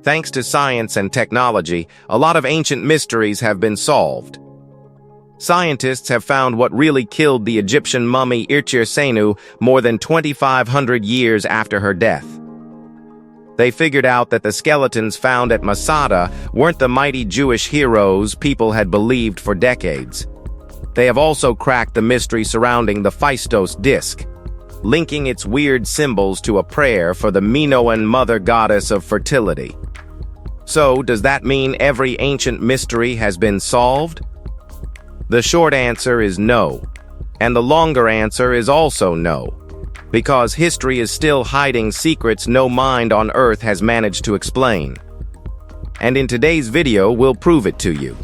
Thanks to science and technology, a lot of ancient mysteries have been solved. Scientists have found what really killed the Egyptian mummy Irtir more than 2,500 years after her death. They figured out that the skeletons found at Masada weren't the mighty Jewish heroes people had believed for decades. They have also cracked the mystery surrounding the Phaistos disk, linking its weird symbols to a prayer for the Minoan mother goddess of fertility. So, does that mean every ancient mystery has been solved? The short answer is no, and the longer answer is also no, because history is still hiding secrets no mind on Earth has managed to explain. And in today's video, we'll prove it to you.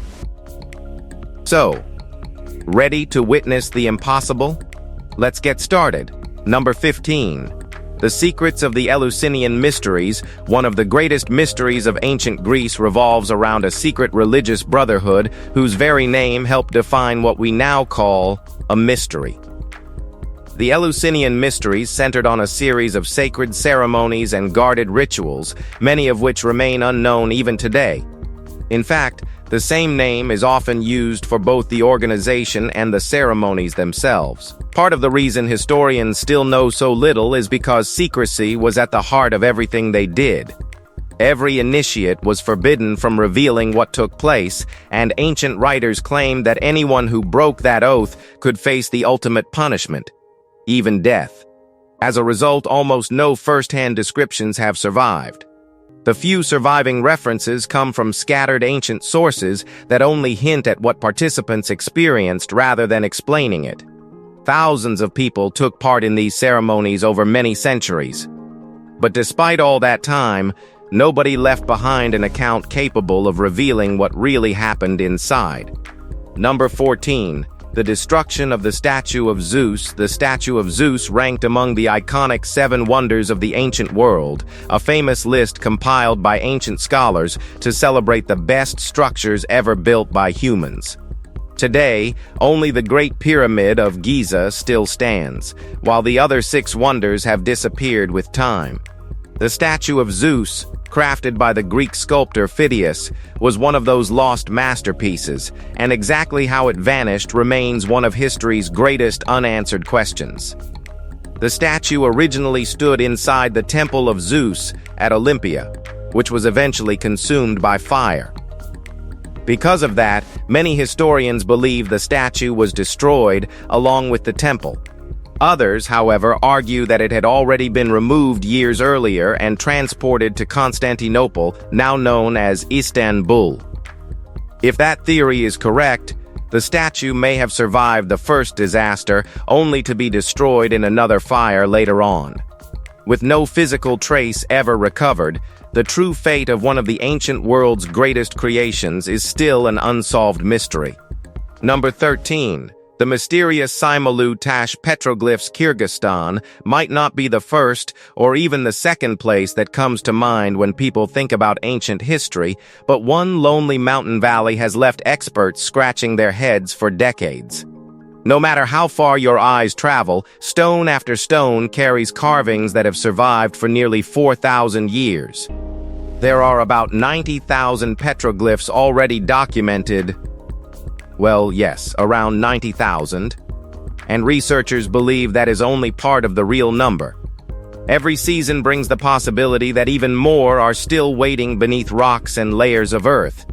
So, ready to witness the impossible? Let's get started. Number 15. The Secrets of the Eleusinian Mysteries. One of the greatest mysteries of ancient Greece revolves around a secret religious brotherhood whose very name helped define what we now call a mystery. The Eleusinian Mysteries centered on a series of sacred ceremonies and guarded rituals, many of which remain unknown even today. In fact, the same name is often used for both the organization and the ceremonies themselves. Part of the reason historians still know so little is because secrecy was at the heart of everything they did. Every initiate was forbidden from revealing what took place, and ancient writers claimed that anyone who broke that oath could face the ultimate punishment, even death. As a result, almost no first-hand descriptions have survived. The few surviving references come from scattered ancient sources that only hint at what participants experienced rather than explaining it. Thousands of people took part in these ceremonies over many centuries. But despite all that time, nobody left behind an account capable of revealing what really happened inside. Number 14. The destruction of the statue of Zeus. The statue of Zeus ranked among the iconic 7 wonders of the ancient world, a famous list compiled by ancient scholars to celebrate the best structures ever built by humans. Today, only the Great Pyramid of Giza still stands, while the other 6 wonders have disappeared with time. The statue of Zeus, crafted by the Greek sculptor Phidias, was one of those lost masterpieces, and exactly how it vanished remains one of history's greatest unanswered questions. The statue originally stood inside the Temple of Zeus at Olympia, which was eventually consumed by fire. Because of that, many historians believe the statue was destroyed along with the temple. Others, however, argue that it had already been removed years earlier and transported to Constantinople, now known as Istanbul. If that theory is correct, the statue may have survived the first disaster, only to be destroyed in another fire later on. With no physical trace ever recovered, the true fate of one of the ancient world's greatest creations is still an unsolved mystery. Number 13. The mysterious Simalu Tash petroglyphs. Kyrgyzstan might not be the first or even the second place that comes to mind when people think about ancient history, but one lonely mountain valley has left experts scratching their heads for decades. No matter how far your eyes travel, stone after stone carries carvings that have survived for nearly 4,000 years. There are about 90,000 petroglyphs already documented. Well, yes, around 90,000. And researchers believe that is only part of the real number. Every season brings the possibility that even more are still waiting beneath rocks and layers of earth.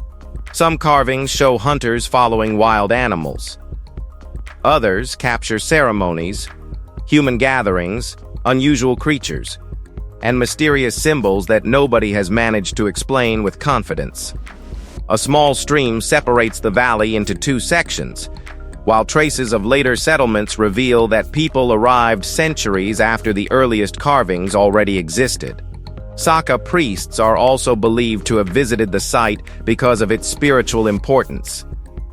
Some carvings show hunters following wild animals. Others capture ceremonies, human gatherings, unusual creatures, and mysterious symbols that nobody has managed to explain with confidence. A small stream separates the valley into 2 sections, while traces of later settlements reveal that people arrived centuries after the earliest carvings already existed. Saka priests are also believed to have visited the site because of its spiritual importance.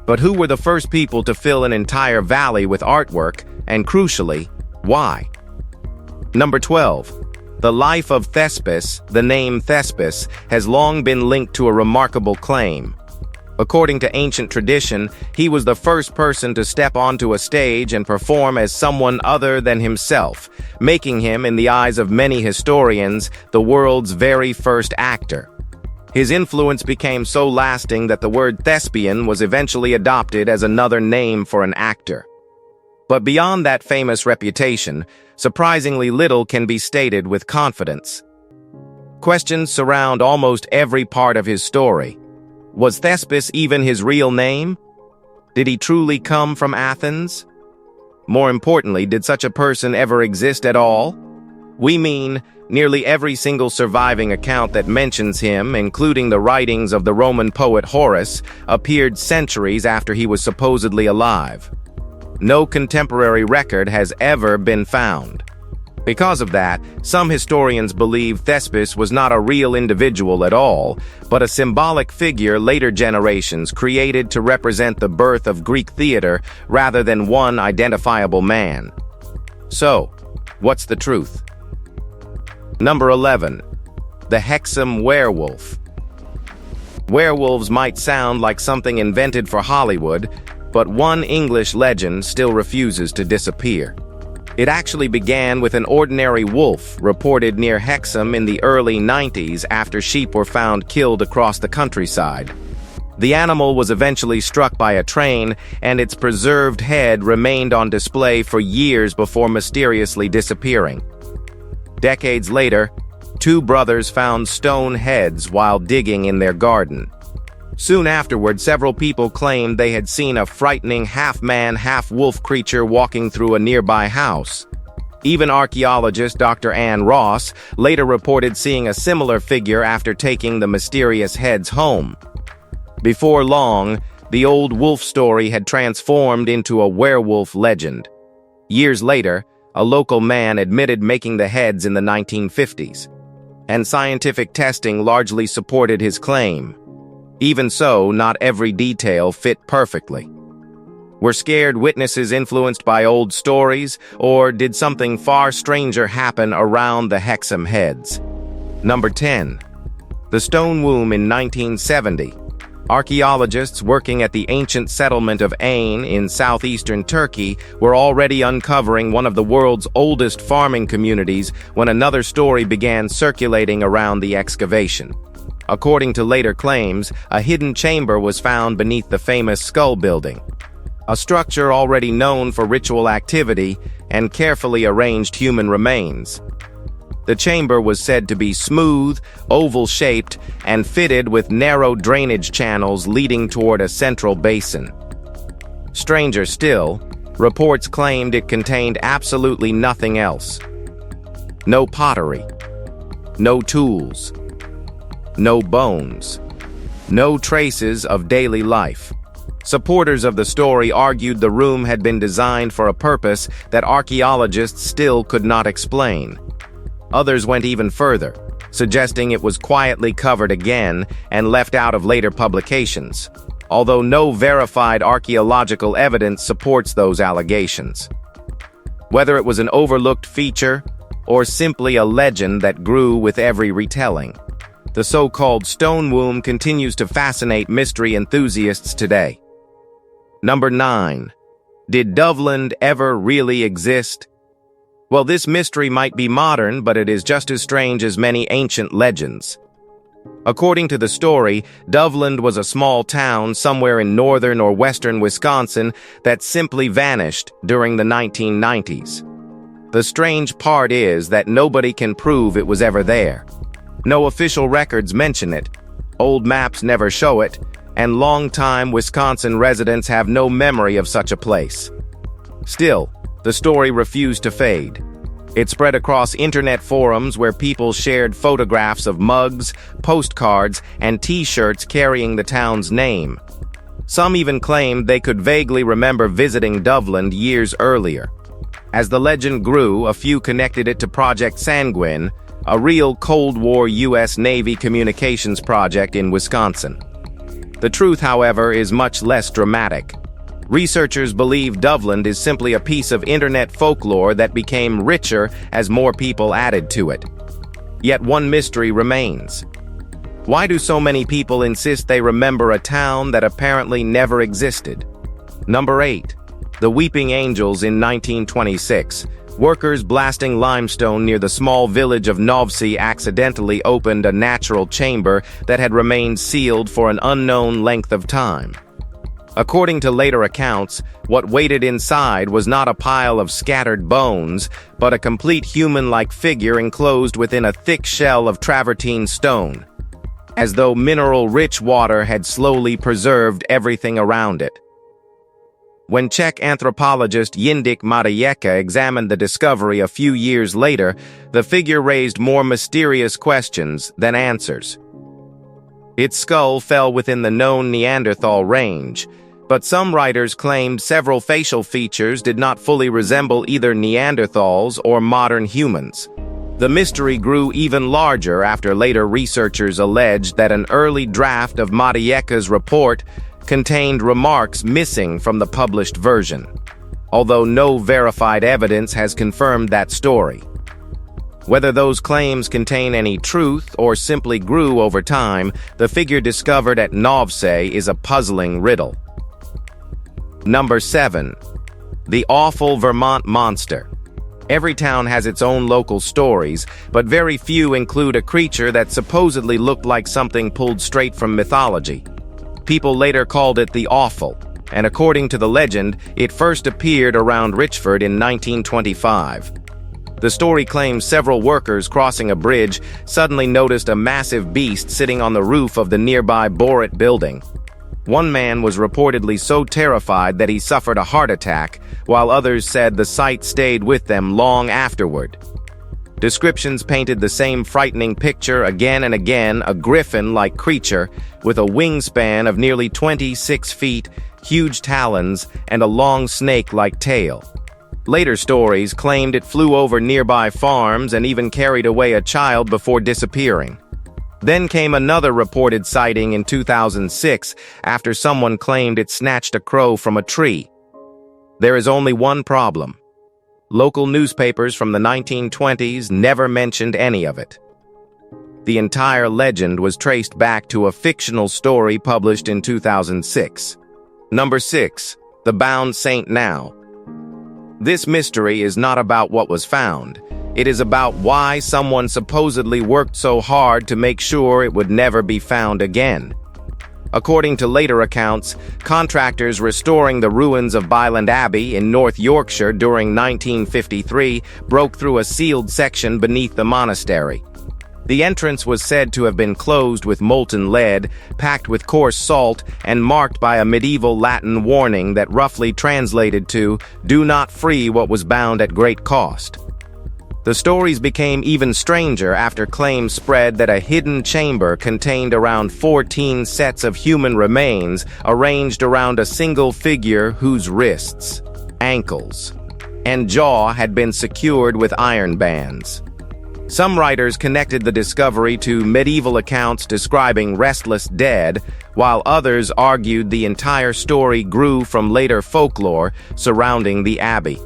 But who were the first people to fill an entire valley with artwork, and crucially, why? Number 12. The life of Thespis. The name Thespis has long been linked to a remarkable claim. According to ancient tradition, he was the first person to step onto a stage and perform as someone other than himself, making him, in the eyes of many historians, the world's very first actor. His influence became so lasting that the word thespian was eventually adopted as another name for an actor. But beyond that famous reputation, surprisingly little can be stated with confidence. Questions surround almost every part of his story. Was Thespis even his real name? Did he truly come from Athens? More importantly, did such a person ever exist at all? We mean, nearly every single surviving account that mentions him, including the writings of the Roman poet Horace, appeared centuries after he was supposedly alive. No contemporary record has ever been found. Because of that, some historians believe Thespis was not a real individual at all, but a symbolic figure later generations created to represent the birth of Greek theater rather than one identifiable man. So, what's the truth? Number 11. The Hexham Werewolf. Werewolves might sound like something invented for Hollywood, but one English legend still refuses to disappear. It actually began with an ordinary wolf reported near Hexham in the early 90s after sheep were found killed across the countryside. The animal was eventually struck by a train, and its preserved head remained on display for years before mysteriously disappearing. Decades later, two brothers found stone heads while digging in their garden. Soon afterward, several people claimed they had seen a frightening half-man, half-wolf creature walking through a nearby house. Even archaeologist Dr. Ann Ross later reported seeing a similar figure after taking the mysterious heads home. Before long, the old wolf story had transformed into a werewolf legend. Years later, a local man admitted making the heads in the 1950s, and scientific testing largely supported his claim. Even so, not every detail fit perfectly. Were scared witnesses influenced by old stories, or did something far stranger happen around the Hexham heads? Number 10. The Stone Womb in 1970. Archaeologists working at the ancient settlement of Ain in southeastern Turkey were already uncovering one of the world's oldest farming communities when another story began circulating around the excavation. According to later claims, a hidden chamber was found beneath the famous Skull Building, a structure already known for ritual activity and carefully arranged human remains. The chamber was said to be smooth, oval-shaped, and fitted with narrow drainage channels leading toward a central basin. Stranger still, reports claimed it contained absolutely nothing else. No pottery, no tools, no bones, no traces of daily life. Supporters of the story argued the room had been designed for a purpose that archaeologists still could not explain. Others went even further, suggesting it was quietly covered again and left out of later publications, although no verified archaeological evidence supports those allegations. Whether it was an overlooked feature or simply a legend that grew with every retelling, the so-called Stone Womb continues to fascinate mystery enthusiasts today. Number 9. Did Doveland ever really exist? Well, this mystery might be modern, but it is just as strange as many ancient legends. According to the story, Doveland was a small town somewhere in northern or western Wisconsin that simply vanished during the 1990s. The strange part is that nobody can prove it was ever there. No official records mention it, old maps never show it, and long-time Wisconsin residents have no memory of such a place. Still, the story refused to fade. It spread across internet forums where people shared photographs of mugs, postcards, and T-shirts carrying the town's name. Some even claimed they could vaguely remember visiting Doveland years earlier. As the legend grew, a few connected it to Project Sanguine, a real Cold War U.S. Navy communications project in Wisconsin. The truth, however, is much less dramatic. Researchers believe Doveland is simply a piece of internet folklore that became richer as more people added to it. Yet one mystery remains. Why do so many people insist they remember a town that apparently never existed? Number 8. The Weeping Angels in 1926. Workers blasting limestone near the small village of Novsi accidentally opened a natural chamber that had remained sealed for an unknown length of time. According to later accounts, what waited inside was not a pile of scattered bones, but a complete human-like figure enclosed within a thick shell of travertine stone, as though mineral-rich water had slowly preserved everything around it. When Czech anthropologist Jindřich Matějka examined the discovery a few years later, the figure raised more mysterious questions than answers. Its skull fell within the known Neanderthal range, but some writers claimed several facial features did not fully resemble either Neanderthals or modern humans. The mystery grew even larger after later researchers alleged that an early draft of Matějka's report contained remarks missing from the published version, although no verified evidence has confirmed that story. Whether those claims contain any truth or simply grew over time, the figure discovered at Novse is a puzzling riddle. Number 7. The Awful Vermont Monster. Every town has its own local stories, but very few include a creature that supposedly looked like something pulled straight from mythology. People later called it the Awful, and according to the legend, it first appeared around Richford in 1925. The story claims several workers crossing a bridge suddenly noticed a massive beast sitting on the roof of the nearby Borit building. One man was reportedly so terrified that he suffered a heart attack, while others said the sight stayed with them long afterward. Descriptions painted the same frightening picture again and again: a griffin-like creature with a wingspan of nearly 26 feet, huge talons, and a long snake-like tail. Later stories claimed it flew over nearby farms and even carried away a child before disappearing. Then came another reported sighting in 2006 after someone claimed it snatched a crow from a tree. There is only one problem. Local newspapers from the 1920s never mentioned any of it. The entire legend was traced back to a fictional story published in 2006. Number 6. The Bound Saint Now. This mystery is not about what was found. It is about why someone supposedly worked so hard to make sure it would never be found again. According to later accounts, contractors restoring the ruins of Byland Abbey in North Yorkshire during 1953 broke through a sealed section beneath the monastery. The entrance was said to have been closed with molten lead, packed with coarse salt, and marked by a medieval Latin warning that roughly translated to, "Do not free what was bound at great cost." The stories became even stranger after claims spread that a hidden chamber contained around 14 sets of human remains arranged around a single figure whose wrists, ankles, and jaw had been secured with iron bands. Some writers connected the discovery to medieval accounts describing restless dead, while others argued the entire story grew from later folklore surrounding the abbey.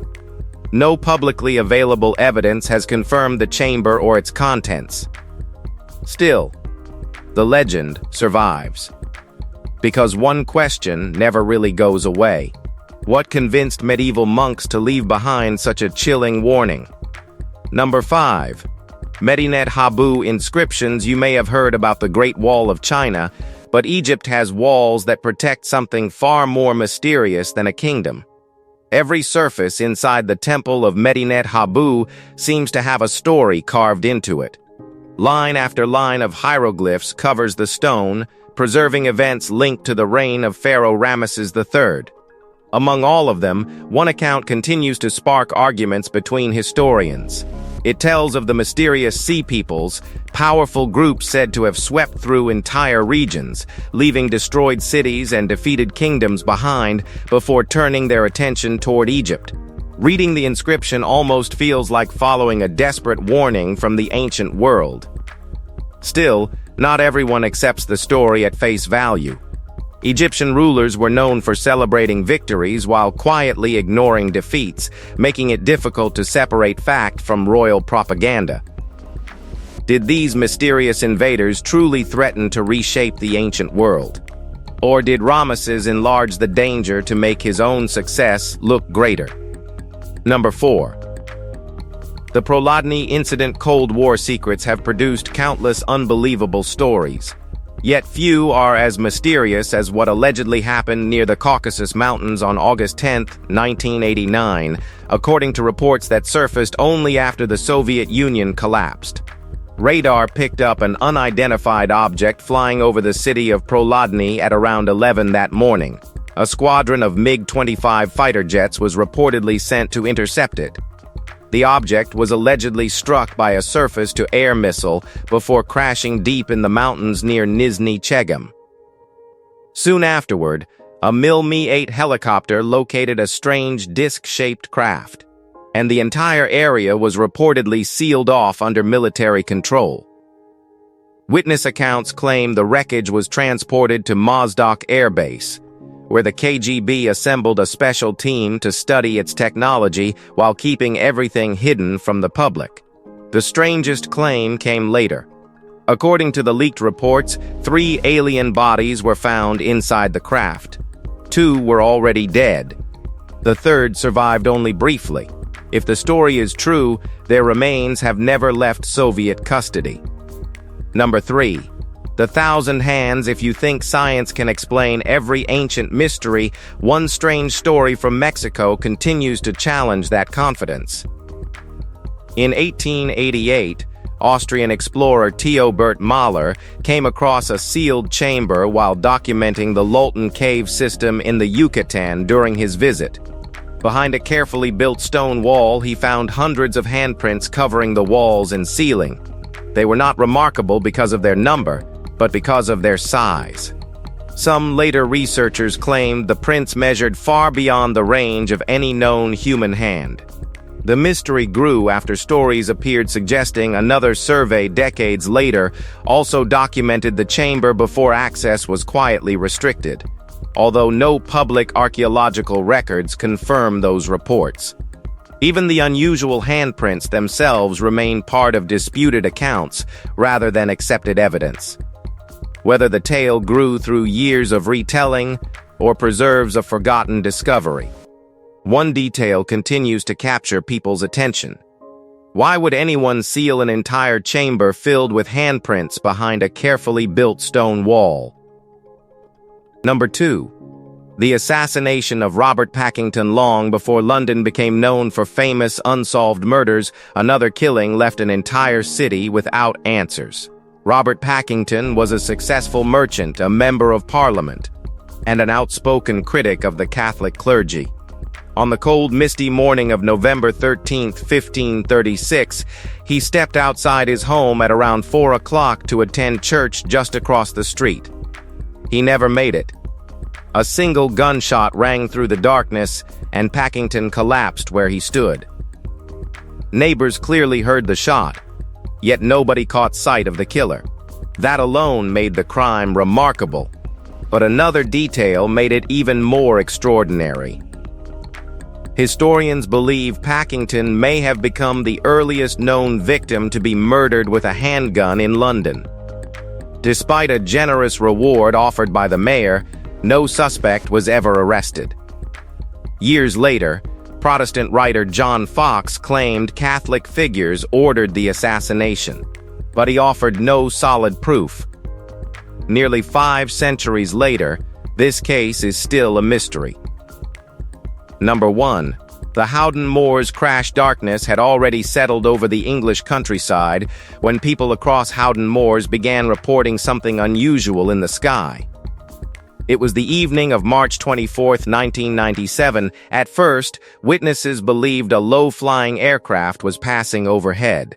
No publicly available evidence has confirmed the chamber or its contents. Still, the legend survives. Because one question never really goes away. What convinced medieval monks to leave behind such a chilling warning? Number 5. Medinet Habu inscriptions. You may have heard about the Great Wall of China, but Egypt has walls that protect something far more mysterious than a kingdom. Every surface inside the temple of Medinet Habu seems to have a story carved into it. Line after line of hieroglyphs covers the stone, preserving events linked to the reign of Pharaoh Ramesses III. Among all of them, one account continues to spark arguments between historians. It tells of the mysterious Sea Peoples, powerful groups said to have swept through entire regions, leaving destroyed cities and defeated kingdoms behind before turning their attention toward Egypt. Reading the inscription almost feels like following a desperate warning from the ancient world. Still, not everyone accepts the story at face value. Egyptian rulers were known for celebrating victories while quietly ignoring defeats, making it difficult to separate fact from royal propaganda. Did these mysterious invaders truly threaten to reshape the ancient world? Or did Ramesses enlarge the danger to make his own success look greater? Number 4. The Prolodny incident Cold War secrets have produced countless unbelievable stories. Yet few are as mysterious as what allegedly happened near the Caucasus Mountains on August 10, 1989, according to reports that surfaced only after the Soviet Union collapsed. Radar picked up an unidentified object flying over the city of Prolodny at around 11 that morning. A squadron of MiG-25 fighter jets was reportedly sent to intercept it. The object was allegedly struck by a surface-to-air missile before crashing deep in the mountains near Nizhny Chegem. Soon afterward, a Mi-8 helicopter located a strange disc-shaped craft, and the entire area was reportedly sealed off under military control. Witness accounts claim the wreckage was transported to Mozdok Air Base, where the KGB assembled a special team to study its technology while keeping everything hidden from the public. The strangest claim came later. According to the leaked reports, 3 alien bodies were found inside the craft. 2 were already dead. The third survived only briefly. If the story is true, their remains have never left Soviet custody. Number 3. The Thousand Hands. If you think science can explain every ancient mystery, one strange story from Mexico continues to challenge that confidence. In 1888, Austrian explorer Theobert Mahler came across a sealed chamber while documenting the Lolton cave system in the Yucatan during his visit. Behind a carefully built stone wall, he found hundreds of handprints covering the walls and ceiling. They were not remarkable because of their number, but because of their size. Some later researchers claimed the prints measured far beyond the range of any known human hand. The mystery grew after stories appeared suggesting another survey decades later also documented the chamber before access was quietly restricted, although no public archaeological records confirm those reports. Even the unusual handprints themselves remain part of disputed accounts rather than accepted evidence. Whether the tale grew through years of retelling or preserves a forgotten discovery, one detail continues to capture people's attention. Why would anyone seal an entire chamber filled with handprints behind a carefully built stone wall? Number 2. The assassination of Robert Packington. Long before London became known for famous unsolved murders, another killing left an entire city without answers. Robert Packington was a successful merchant, a member of Parliament, and an outspoken critic of the Catholic clergy. On the cold, misty morning of November 13, 1536, he stepped outside his home at around 4 o'clock to attend church just across the street. He never made it. A single gunshot rang through the darkness, and Packington collapsed where he stood. Neighbors clearly heard the shot, yet nobody caught sight of the killer. That alone made the crime remarkable, but another detail made it even more extraordinary. Historians believe Packington may have become the earliest known victim to be murdered with a handgun in London. Despite a generous reward offered by the mayor, no suspect was ever arrested. Years later, Protestant writer John Fox claimed Catholic figures ordered the assassination, but he offered no solid proof. Nearly 5 centuries later, this case is still a mystery. Number 1. The Howden Moors crash. Darkness had already settled over the English countryside when people across Howden Moors began reporting something unusual in the sky. It was the evening of March 24, 1997. At first, witnesses believed a low-flying aircraft was passing overhead.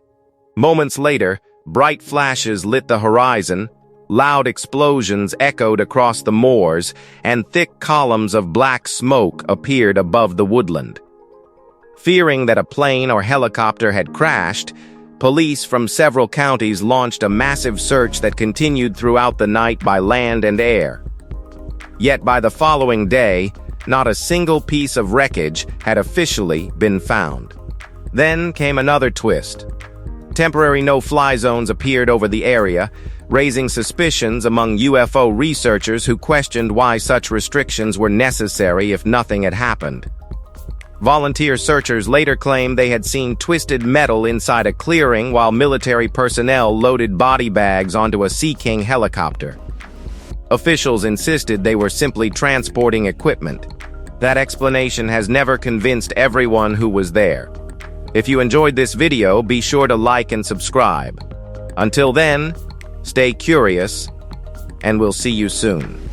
Moments later, bright flashes lit the horizon, loud explosions echoed across the moors, and thick columns of black smoke appeared above the woodland. Fearing that a plane or helicopter had crashed, police from several counties launched a massive search that continued throughout the night by land and air. Yet by the following day, not a single piece of wreckage had officially been found. Then came another twist. Temporary no-fly zones appeared over the area, raising suspicions among UFO researchers who questioned why such restrictions were necessary if nothing had happened. Volunteer searchers later claimed they had seen twisted metal inside a clearing while military personnel loaded body bags onto a Sea King helicopter. Officials insisted they were simply transporting equipment. That explanation has never convinced everyone who was there. If you enjoyed this video, be sure to like and subscribe. Until then, stay curious, and we'll see you soon.